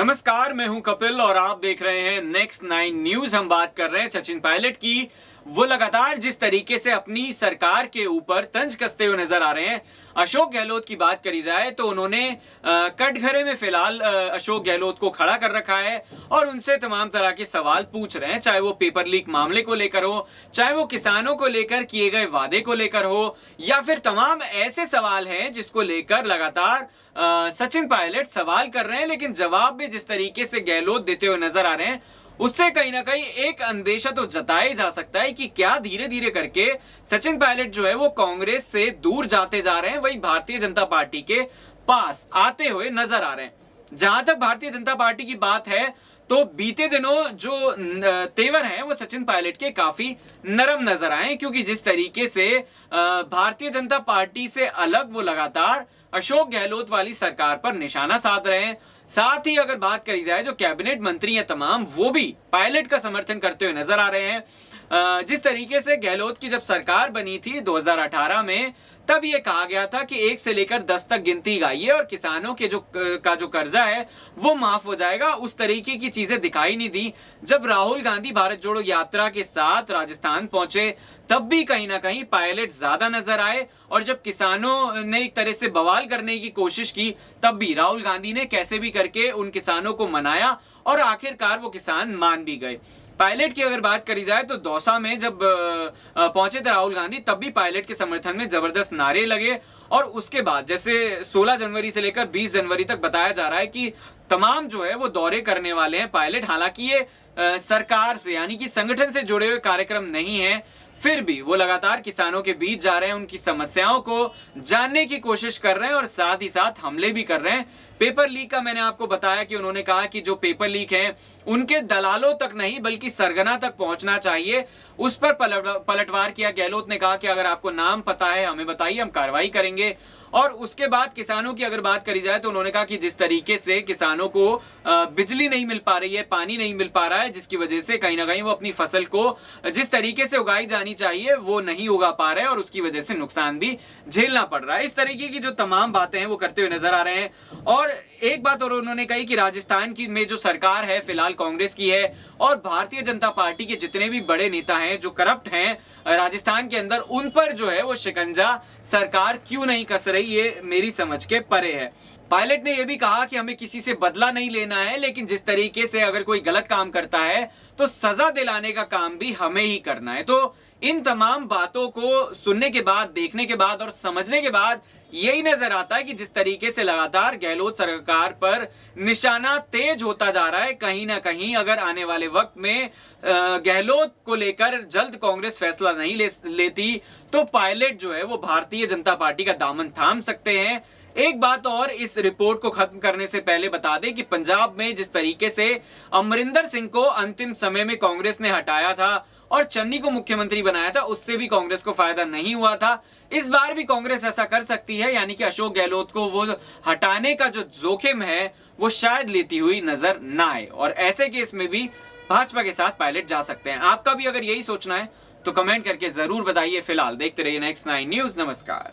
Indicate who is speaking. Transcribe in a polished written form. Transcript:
Speaker 1: नमस्कार, मैं हूं कपिल और आप देख रहे हैं नेक्स्ट 9 न्यूज। हम बात कर रहे हैं सचिन पायलट की। वो लगातार जिस तरीके से अपनी सरकार के ऊपर तंज कसते हुए नजर आ रहे हैं। अशोक गहलोत की बात करी जाए तो उन्होंने कटघरे में फिलहाल अशोक गहलोत को खड़ा कर रखा है और उनसे तमाम तरह के सवाल पूछ रहे हैं, चाहे वो पेपर लीक मामले को लेकर हो, चाहे वो किसानों को लेकर किए गए वादे को लेकर हो, या फिर तमाम ऐसे सवाल हैं जिसको लेकर लगातार सचिन पायलट सवाल कर रहे हैं। लेकिन जवाब भी जिस तरीके से गहलोत देते हुए नजर आ रहे हैं, उससे कहीं ना कहीं एक अंदेशा तो जताया जा सकता है कि क्या धीरे धीरे करके सचिन पायलट जो है वो कांग्रेस से दूर जाते जा रहे हैं, वही भारतीय जनता पार्टी के पास आते हुए नजर आ रहे हैं। जहां तक भारतीय जनता पार्टी की बात है तो बीते दिनों जो तेवर हैं वो सचिन पायलट के काफी नरम नजर आए, क्योंकि जिस तरीके से भारतीय जनता पार्टी से अलग वो लगातार अशोक गहलोत वाली सरकार पर निशाना साध रहे हैं। साथ ही अगर बात करी जाए जो कैबिनेट मंत्री हैं तमाम, वो भी पायलट का समर्थन करते हुए नजर आ रहे हैं। जिस तरीके से गहलोत की जब सरकार बनी थी 2018 में, तब ये कहा गया था कि 1 से लेकर 10 तक गिनती गाइए और किसानों के जो कर्जा है वो माफ हो जाएगा। उस तरीके की चीजें दिखाई नहीं दी। जब राहुल गांधी भारत जोड़ो यात्रा के साथ राजस्थान पहुंचे, तब भी कहीं ना कहीं पायलट ज्यादा नजर आए, और जब किसानों ने एक तरह से बवाल करने की कोशिश की, तब भी राहुल गांधी ने कैसे भी करके उन किसानों को मनाया और आखिरकार वो किसान मान भी गए। पायलट की अगर बात करी जाए तो दौसा में जब पहुंचे थे राहुल गांधी, तब भी पायलट के समर्थन में जबरदस्त नारे लगे। और उसके बाद जैसे 16 जनवरी से लेकर 20 जनवरी तक बताया जा रहा है कि तमाम जो है वो दौरे करने वाले हैं पायलट। हालांकि ये सरकार से यानी कि संगठन से जुड़े हुए कार्यक्रम नहीं है, फिर भी वो लगातार किसानों के बीच जा रहे हैं, उनकी समस्याओं को जानने की कोशिश कर रहे हैं और साथ ही साथ हमले भी कर रहे हैं। पेपर लीक का मैंने आपको बताया कि उन्होंने कहा कि जो पेपर लीक हैं उनके दलालों तक नहीं बल्कि सरगना तक पहुंचना चाहिए। उस पर पलटवार किया। गहलोत ने कहा कि अगर आपको नाम पता है हमें बताइए, हम कार्रवाई करेंगे। और उसके बाद किसानों की अगर बात करी जाए तो उन्होंने कहा कि जिस तरीके से किसानों को बिजली नहीं मिल पा रही है, पानी नहीं मिल पा रहा है, जिसकी वजह से कहीं ना कहीं वो अपनी फसल को जिस तरीके से उगाई जानी चाहिए वो नहीं उगा पा रहे हैं और उसकी वजह से नुकसान भी झेलना पड़ रहा है। इस तरीके की जो तमाम बातें हैं वो करते हुए नजर आ रहे हैं। और एक बात और उन्होंने कही कि राजस्थान की में जो सरकार है फिलहाल कांग्रेस की है, और भारतीय जनता पार्टी के जितने भी बड़े नेता हैं जो करप्ट हैं राजस्थान के अंदर, उन पर जो है वो शिकंजा सरकार क्यों नहीं कस रही, ये मेरी समझ के परे है। पायलट ने यह भी कहा कि हमें किसी से बदला नहीं लेना है, लेकिन जिस तरीके से अगर कोई गलत काम करता है तो सजा दिलाने का काम भी हमें ही करना है। तो इन तमाम बातों को सुनने के बाद, देखने के बाद और समझने के बाद यही नजर आता है कि जिस तरीके से लगातार गहलोत सरकार पर निशाना तेज होता जा रहा है, कहीं ना कहीं अगर आने वाले वक्त में गहलोत को लेकर जल्द कांग्रेस फैसला नहीं लेती तो पायलट जो है वो भारतीय जनता पार्टी का दामन थाम सकते हैं। एक बात और इस रिपोर्ट को खत्म करने से पहले बता दें कि पंजाब में जिस तरीके से अमरिंदर सिंह को अंतिम समय में कांग्रेस ने हटाया था और चन्नी को मुख्यमंत्री बनाया था, उससे भी कांग्रेस को फायदा नहीं हुआ था। इस बार भी कांग्रेस ऐसा कर सकती है, यानी कि अशोक गहलोत को वो हटाने का जो जोखिम है वो शायद लेती हुई नजर ना आए, और ऐसे केस में भी भाजपा के साथ पायलट जा सकते हैं। आपका भी अगर यही सोचना है तो कमेंट करके जरूर बताइए। फिलहाल देखते रहिए नेक्स्ट 9 न्यूज। नमस्कार।